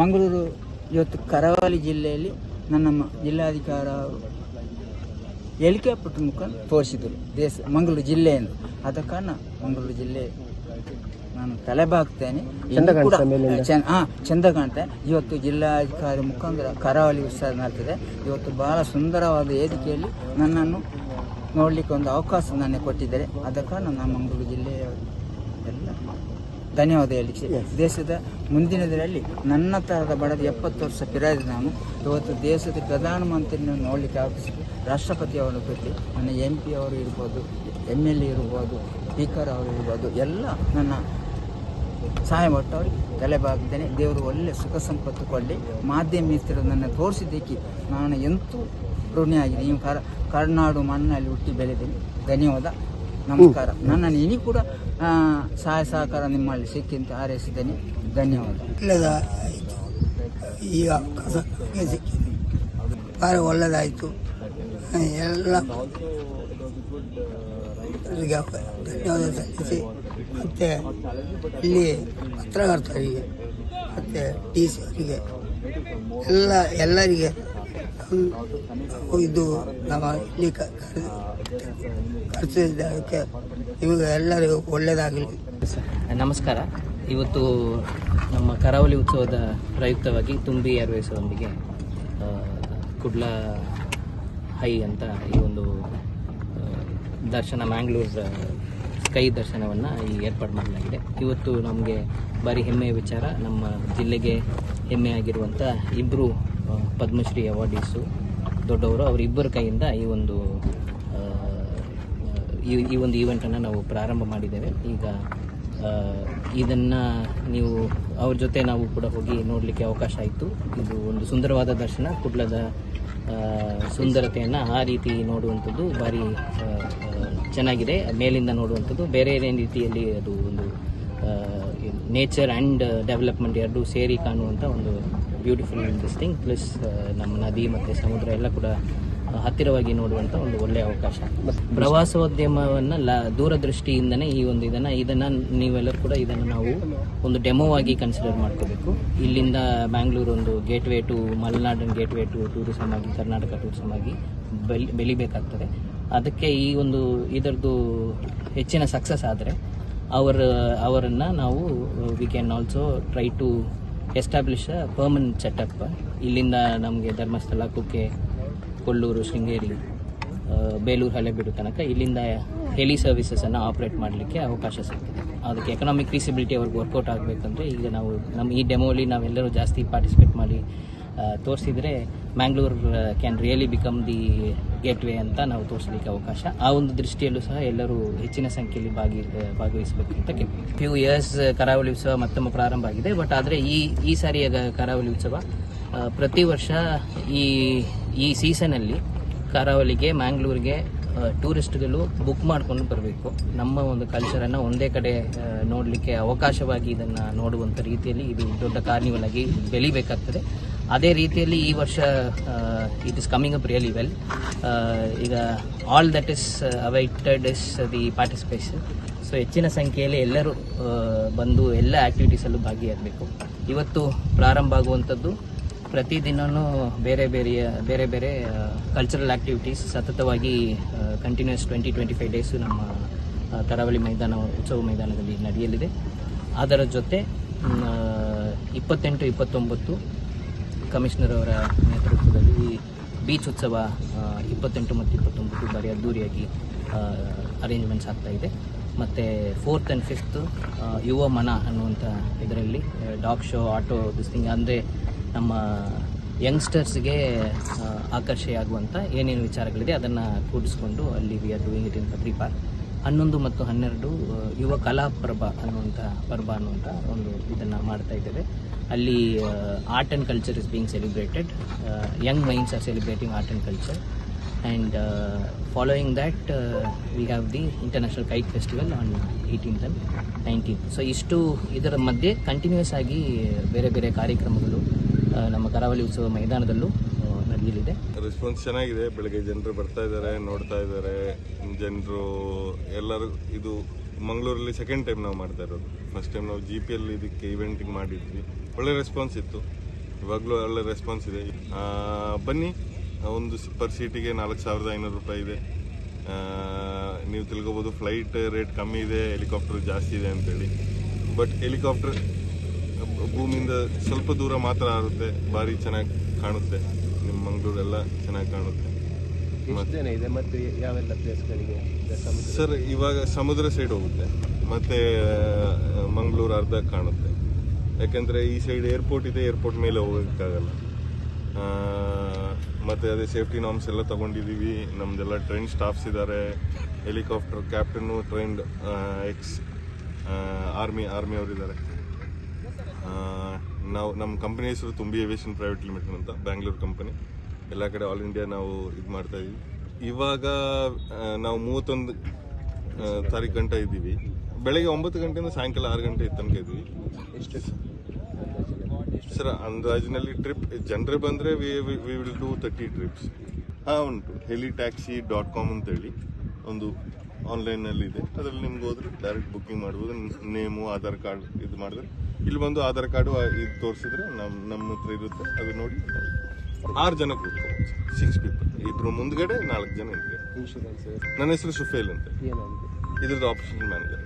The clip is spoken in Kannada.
ಮಂಗಳೂರು ಇವತ್ತು ಕರಾವಳಿ ಜಿಲ್ಲೆಯಲ್ಲಿ ನನ್ನ ಜಿಲ್ಲಾಧಿಕಾರಿ ಹೆಲಿಕಾಪ್ಟರ್ ಮುಖಾಂತರ ತೋರಿಸಿದರು ಮಂಗಳೂರು ಜಿಲ್ಲೆಯನ್ನು. ಆದ ಕಾರಣ ಮಂಗಳೂರು ಜಿಲ್ಲೆ ನಾನು ತಲೆಬಾಗ್ತೇನೆ, ಚಂದ ಕಾಣ್ತೆ. ಇವತ್ತು ಜಿಲ್ಲಾಧಿಕಾರಿ ಮುಖಾಂತರ ಕರಾವಳಿ ಉತ್ಸವ ನಡೆದಿದೆ. ಇವತ್ತು ಬಹಳ ಸುಂದರವಾದ ವೇದಿಕೆಯಲ್ಲಿ ನನ್ನನ್ನು ನೋಡಲಿಕ್ಕೆ ಒಂದು ಅವಕಾಶ ನನಗೆ ಕೊಟ್ಟಿದ್ದಾರೆ. ಆದ ಕಾರಣ ನಾನು ಮಂಗಳೂರು ಜಿಲ್ಲೆಯ ಎಲ್ಲ ಧನ್ಯವಾದ ಹೇಳಲಿಕ್ಕೆ ದೇಶದ ಮುಂದಿನ ದಿನದಲ್ಲಿ ನನ್ನ ತರಹದ ಬಡದ 70 ವರ್ಷ ಪಿರಾದ ನಾನು ಇವತ್ತು ದೇಶದ ಪ್ರಧಾನಮಂತ್ರಿಯನ್ನು ನೋಡಲಿಕ್ಕೆ ಅವಕಾಶ, ರಾಷ್ಟ್ರಪತಿ ಅವರ ಜೊತೆ ನನ್ನ MP ಅವರು ಇರ್ಬೋದು, MLA ಇರ್ಬೋದು, ಸ್ಪೀಕರ್ ಅವರು ಇರ್ಬೋದು, ಎಲ್ಲ ನನ್ನ ಸಹಾಯ ಕೊಟ್ಟು ಅವರಿಗೆ ತಲೆಬಾಗ್ತೇನೆ. ದೇವರು ಒಳ್ಳೆ ಸುಖ ಸಂಪತ್ತು ಕೊಳ್ಳಿ. ಮಾಧ್ಯಮ ಮಿತ್ರರು ನನ್ನ ತೋರಿಸಿದ್ದಕ್ಕೆ ನಾನು ಎಂತೂ ಋಣಿಯಾಗಿದೆ. ನೀವು ಕರ್ನಾಡು ಮಣ್ಣಲ್ಲಿ ಹುಟ್ಟಿ ಬೆಳೆದೇನೆ. ಧನ್ಯವಾದ, ನಮಸ್ಕಾರ. ನನ್ನನ್ನು ಇನಿ ಕೂಡ ಸಹಾಯ ಸಹಕಾರ ನಿಮ್ಮಲ್ಲಿ ಸಿಕ್ಕಿಂತ ಹಾರೈಸಿದ್ದೇನೆ. ಧನ್ಯವಾದ. ಒಳ್ಳೆದಾಯಿತು, ಈಗ ಅವಕಾಶ ಸಿಕ್ಕಿದೆ, ಭಾಳ ಒಳ್ಳೆದಾಯಿತು. ಎಲ್ಲ ಧನ್ಯವಾದ ಸಲ್ಲಿಸಿ, ಮತ್ತು ಇಲ್ಲಿ ಪತ್ರಕರ್ತರಿಗೆ ಮತ್ತು DC ಅವರಿಗೆ ಎಲ್ಲರಿಗೆ ಇದು ನಮ್ಮ ಇಲ್ಲಿ ಕರೆಸಿದ್ದಕ್ಕೆ ಇವಾಗ ಎಲ್ಲರಿಗೂ ಒಳ್ಳೆಯದಾಗಲಿ. ನಮಸ್ಕಾರ. ಇವತ್ತು ನಮ್ಮ ಕರಾವಳಿ ಉತ್ಸವದ ಪ್ರಯುಕ್ತವಾಗಿ ತುಂಬಿ ಏರ್ವೇಸ್ ಒಂದಿಗೆ ಕುಡ್ಲ ಹೈ ಅಂತ ಈ ಒಂದು ದರ್ಶನ, ಮ್ಯಾಂಗ್ಳೂರ್ ಸ್ಕೈ ದರ್ಶನವನ್ನು ಏರ್ಪಾಡು ಮಾಡಲಾಗಿದೆ. ಇವತ್ತು ನಮಗೆ ಭಾರಿ ಹೆಮ್ಮೆಯ ವಿಚಾರ. ನಮ್ಮ ಜಿಲ್ಲೆಗೆ ಹೆಮ್ಮೆಯಾಗಿರುವಂಥ ಇಬ್ಬರು ಪದ್ಮಶ್ರೀ ಅವಾರ್ಡೀಸು ದೊಡ್ಡವರು, ಅವರಿಬ್ಬರ ಕೈಯಿಂದ ಈ ಒಂದು ಈವೆಂಟನ್ನು ನಾವು ಪ್ರಾರಂಭ ಮಾಡಿದ್ದೇವೆ. ಈಗ ಇದನ್ನು ನೀವು ಅವ್ರ ಜೊತೆ ನಾವು ಕೂಡ ಹೋಗಿ ನೋಡಲಿಕ್ಕೆ ಅವಕಾಶ ಆಯಿತು. ಇದು ಒಂದು ಸುಂದರವಾದ ದರ್ಶನ. ಕುಡ್ಲದ ಸುಂದರತೆಯನ್ನು ಆ ರೀತಿ ನೋಡುವಂಥದ್ದು ಭಾರಿ ಚೆನ್ನಾಗಿದೆ. ಮೇಲಿಂದ ನೋಡುವಂಥದ್ದು ಬೇರೆ ರೀತಿಯಲ್ಲಿ ಅದು ಒಂದು ನೇಚರ್ ಆ್ಯಂಡ್ ಡೆವಲಪ್ಮೆಂಟ್ ಎರಡೂ ಸೇರಿ ಕಾಣುವಂಥ ಒಂದು ಬ್ಯೂಟಿಫುಲ್ ಥಿಂಗ್. ಪ್ಲಸ್ ನಮ್ಮ ನದಿ ಮತ್ತು ಸಮುದ್ರ ಎಲ್ಲ ಕೂಡ ಹತ್ತಿರವಾಗಿ ನೋಡುವಂಥ ಒಂದು ಒಳ್ಳೆಯ ಅವಕಾಶ. ಪ್ರವಾಸೋದ್ಯಮವನ್ನು ದೂರದೃಷ್ಟಿಯಿಂದನೇ ಈ ಒಂದು ಇದನ್ನು ನೀವೆಲ್ಲರೂ ಕೂಡ ಇದನ್ನು ನಾವು ಒಂದು ಡೆಮೋ ಆಗಿ ಕನ್ಸಿಡರ್ ಮಾಡ್ಕೋಬೇಕು. ಇಲ್ಲಿಂದ ಬ್ಯಾಂಗ್ಳೂರು ಒಂದು ಗೇಟ್ವೇ ಟು ಮಲೆನಾಡಿನ ಗೇಟ್ವೇ ಟು ಟೂರಿಸಮ್ ಆಗಿ, ಕರ್ನಾಟಕ ಟೂರಿಸಮ್ ಆಗಿ ಬೆಳಿಬೇಕಾಗ್ತದೆ. ಅದಕ್ಕೆ ಈ ಒಂದು ಇದರದ್ದು ಹೆಚ್ಚಿನ ಸಕ್ಸಸ್ ಆದರೆ ಅವರನ್ನು ನಾವು we can also try to establish a permanent setup. ಇಲ್ಲಿಂದ ನಮಗೆ ಧರ್ಮಸ್ಥಳ, ಕುಕ್ಕೆ, ಕೊಲ್ಲೂರು, ಶೃಂಗೇರಿ, ಬೇಲೂರು, ಹಳೆಬೀಡು ತನಕ ಇಲ್ಲಿಂದ ಹೆಲಿ ಸರ್ವಿಸಸನ್ನು ಆಪ್ರೇಟ್ ಮಾಡಲಿಕ್ಕೆ ಅವಕಾಶ ಸಿಗ್ತದೆ. ಅದಕ್ಕೆ ಎಕನಾಮಿಕ್ ಫೀಸಿಬಿಲಿಟಿ ಅವ್ರಿಗೆ ವರ್ಕೌಟ್ ಆಗಬೇಕಂದ್ರೆ ಈಗ ನಾವು ನಮ್ಮ ಈ ಡೆಮೋಲಿ ನಾವೆಲ್ಲರೂ ಜಾಸ್ತಿ ಪಾರ್ಟಿಸಿಪೇಟ್ ಮಾಡಿ ತೋರಿಸಿದರೆ Mangalore can really become the gateway ಅಂತ ನಾವು ತೋರಿಸಲಿಕ್ಕೆ ಅವಕಾಶ. ಆ ಒಂದು ದೃಷ್ಟಿಯಲ್ಲೂ ಸಹ ಎಲ್ಲರೂ ಹೆಚ್ಚಿನ ಸಂಖ್ಯೆಯಲ್ಲಿ ಭಾಗವಹಿಸಬೇಕು ಅಂತ ಕೇಳ್ತೀವಿ. ಫ್ಯೂ ಇಯರ್ಸ್ ಕರಾವಳಿ ಉತ್ಸವ ಮತ್ತೊಮ್ಮೆ ಪ್ರಾರಂಭ ಆಗಿದೆ. ಬಟ್ ಆದರೆ ಈ ಸಾರಿಯ ಕರಾವಳಿ ಉತ್ಸವ ಪ್ರತಿ ವರ್ಷ ಈ ಸೀಸನಲ್ಲಿ ಕರಾವಳಿಗೆ, ಮ್ಯಾಂಗ್ಳೂರಿಗೆ ಟೂರಿಸ್ಟ್ಗಳು ಬುಕ್ ಮಾಡ್ಕೊಂಡು ಬರಬೇಕು. ನಮ್ಮ ಒಂದು ಕಲ್ಚರನ್ನು ಒಂದೇ ಕಡೆ ನೋಡಲಿಕ್ಕೆ ಅವಕಾಶವಾಗಿ ಇದನ್ನು ನೋಡುವಂಥ ರೀತಿಯಲ್ಲಿ ಇದು ದೊಡ್ಡ ಕಾರ್ನಿವಲ್ ಆಗಿ ಬೆಳಿಬೇಕಾಗ್ತದೆ. ಅದೇ ರೀತಿಯಲ್ಲಿ ಈ ವರ್ಷ it is coming up really well. ಈಗ all that is awaited is the participation. So ಹೆಚ್ಚಿನ ಸಂಖ್ಯೆಯಲ್ಲಿ ಎಲ್ಲರೂ ಬಂದು ಎಲ್ಲ ಆ್ಯಕ್ಟಿವಿಟೀಸಲ್ಲೂ ಭಾಗಿಯಾಗಬೇಕು. ಇವತ್ತು ಪ್ರಾರಂಭ ಆಗುವಂಥದ್ದು ಪ್ರತಿದಿನವೂ ಬೇರೆ ಬೇರೆ ಕಲ್ಚರಲ್ ಆ್ಯಕ್ಟಿವಿಟೀಸ್ ಸತತವಾಗಿ ಕಂಟಿನ್ಯೂಸ್ 20-25 ಡೇಸು ನಮ್ಮ ಕರಾವಳಿ ಉತ್ಸವ ಮೈದಾನದಲ್ಲಿ ನಡೆಯಲಿದೆ. ಅದರ ಜೊತೆ 28-29 ಕಮಿಷನರ್ ಅವರ ನೇತೃತ್ವದಲ್ಲಿ ಬೀಚ್ ಉತ್ಸವ 28 ಮತ್ತು 29 ಬಾರಿ ಅದ್ದೂರಿಯಾಗಿ ಅರೇಂಜ್ಮೆಂಟ್ಸ್ ಆಗ್ತಾ ಇದೆ. ಮತ್ತು 4th and 5th ಯುವ ಮನ ಅನ್ನುವಂಥ ಇದರಲ್ಲಿ ಡಾಗ್ ಶೋ, ಆಟೋ ದಿಸ್ತಿಂಗ್, ಅಂದರೆ ನಮ್ಮ ಯಂಗ್ಸ್ಟರ್ಸ್ಗೆ ಆಕರ್ಷೆಯಾಗುವಂಥ ಏನೇನು ವಿಚಾರಗಳಿದೆ ಅದನ್ನು ಕೂಡಿಸ್ಕೊಂಡು ಅಲ್ಲಿ we are doing it in Patri Park. 11 ಮತ್ತು 12 ಯುವ ಕಲಾಪ್ರಭ ಅನ್ನುವಂಥ ಒಂದು ಇದನ್ನು ಮಾಡ್ತಾ ಇದ್ದೇವೆ. ಅಲ್ಲಿ art and culture is being celebrated. Young minds are celebrating art and culture. And following that we have the international kite festival on 18th and 19th. So ಇಷ್ಟು ಇದರ ಮಧ್ಯೆ ಕಂಟಿನ್ಯೂಸ್ ಆಗಿ ಬೇರೆ ಬೇರೆ ಕಾರ್ಯಕ್ರಮಗಳು ನಮ್ಮ ಕರಾವಳಿ ಉತ್ಸವ ಮೈದಾನದಲ್ಲೂ ನಡೆಯಲಿದೆ. ರೆಸ್ಪಾನ್ಸ್ ಚೆನ್ನಾಗಿದೆ. ಬೆಳಗ್ಗೆ ಜನರು ಬರ್ತಾ ಇದ್ದಾರೆ, ನೋಡ್ತಾ ಇದ್ದಾರೆ ಜನರು ಎಲ್ಲರೂ. ಇದು ಮಂಗಳೂರಲ್ಲಿ ಸೆಕೆಂಡ್ ಟೈಮ್ ನಾವು ಮಾಡ್ತಾ ಇರೋದು. ಫಸ್ಟ್ ಟೈಮ್ ನಾವು GPL ಇದಕ್ಕೆ ಇವೆಂಟಿಂಗ್ ಮಾಡಿದ್ವಿ, ಒಳ್ಳೆ ರೆಸ್ಪಾನ್ಸ್ ಇತ್ತು, ಇವಾಗಲೂ ಒಳ್ಳೆ ರೆಸ್ಪಾನ್ಸ್ ಇದೆ. ಬನ್ನಿ, ಒಂದು ಪರ್ ಸೀಟಿಗೆ 4,500 ರೂಪಾಯಿ ಇದೆ. ನೀವು ತಿಳ್ಕೊಬೋದು ಫ್ಲೈಟ್ ರೇಟ್ ಕಮ್ಮಿ ಇದೆ, ಹೆಲಿಕಾಪ್ಟರ್ ಜಾಸ್ತಿ ಇದೆ ಅಂತೇಳಿ. ಬಟ್ ಹೆಲಿಕಾಪ್ಟರ್ ಭೂಮಿಯಿಂದ ಸ್ವಲ್ಪ ದೂರ ಮಾತ್ರ ಆರುತ್ತೆ, ಭಾರಿ ಚೆನ್ನಾಗಿ ಕಾಣುತ್ತೆ. ನಿಮ್ಮ ಮಂಗಳೂರೆಲ್ಲ ಚೆನ್ನಾಗಿ ಕಾಣುತ್ತೆ. ಇದೆ ಮತ್ತೆ ಯಾವೆಲ್ಲ ಪ್ಲೇಸ್ಗಳಿಗೆ? ಸರ್ ಇವಾಗ ಸಮುದ್ರ ಸೈಡ್ ಹೋಗುತ್ತೆ, ಮತ್ತೆ ಮಂಗಳೂರು ಅರ್ಧ ಕಾಣುತ್ತೆ. ಯಾಕೆಂದರೆ ಈ ಸೈಡ್ ಏರ್ಪೋರ್ಟ್ ಇದೆ, ಏರ್ಪೋರ್ಟ್ ಮೇಲೆ ಹೋಗೋಕ್ಕಾಗಲ್ಲ. ಮತ್ತು ಅದೇ ಸೇಫ್ಟಿ ನಾರ್ಮ್ಸ್ ಎಲ್ಲ ತೊಗೊಂಡಿದ್ದೀವಿ. ನಮ್ಮದೆಲ್ಲ ಟ್ರೈನ್ ಸ್ಟಾಫ್ಸ್ ಇದ್ದಾರೆ. Helicopter captain trained ex army ಅವರಿದ್ದಾರೆ. ನಾವು ನಮ್ಮ ಕಂಪನಿ ಹೆಸರು ತುಂಬಿ ಏವಿಯೇಷನ್ ಪ್ರೈವೇಟ್ ಲಿಮಿಟೆಡ್ ಅಂತ, ಬ್ಯಾಂಗ್ಳೂರು ಕಂಪನಿ. ಎಲ್ಲ ಕಡೆ ಆಲ್ ಇಂಡಿಯಾ ನಾವು ಇದು ಮಾಡ್ತಾ ಇದ್ದೀವಿ. ಇವಾಗ ನಾವು 31 ತಾರೀಕು ಗಂಟೆ ಇದ್ದೀವಿ. ಬೆಳಗ್ಗೆ 9 ಗಂಟೆಯಿಂದ ಸಾಯಂಕಾಲ 6 ಗಂಟೆ ತನಕ ಇದ್ವಿ. ಸರ್ ಅಂದಾಜಿನಲ್ಲಿ ಟ್ರಿಪ್ ಜನರೇ ಬಂದರೆ ವಿ ವಿಲ್ ಡೂ 30 ಟ್ರಿಪ್ಸ್. ಉಂಟು helitaxi.com ಅಂತೇಳಿ ಒಂದು ಆನ್ಲೈನಲ್ಲಿ ಇದೆ. ಅದರಲ್ಲಿ ನಿಮ್ಗೆ ಹೋದ್ರೆ ಡೈರೆಕ್ಟ್ ಬುಕ್ಕಿಂಗ್ ಮಾಡ್ಬೋದು. ನೇಮು, ಆಧಾರ್ ಕಾರ್ಡ್ ಇದು ಮಾಡಿದ್ರೆ ಇಲ್ಲಿ ಬಂದು ಆಧಾರ್ ಕಾರ್ಡು ಇದು ತೋರಿಸಿದ್ರೆ ನಮ್ಮ ಹತ್ರ ಇರುತ್ತೆ. ಅದು ನೋಡಿ 6 ಜನ ಕೂತ್ಕೋಬೋದು, 6 ಪೀಪಲ್. ಇಬ್ರು ಮುಂದ್ಗಡೆ 4 ಜನ ಇದ್ರೆ. ಇನ್ಶೂರೆನ್ಸ್ ನನ್ನ ಹೆಸರು ಸುಫೇಲ್ ಅಂತ, ಏನಾಗಿದೆ? ಇದ್ರದ್ದು ಆಪರೇಷನ್ ಮ್ಯಾನೇಜರ್.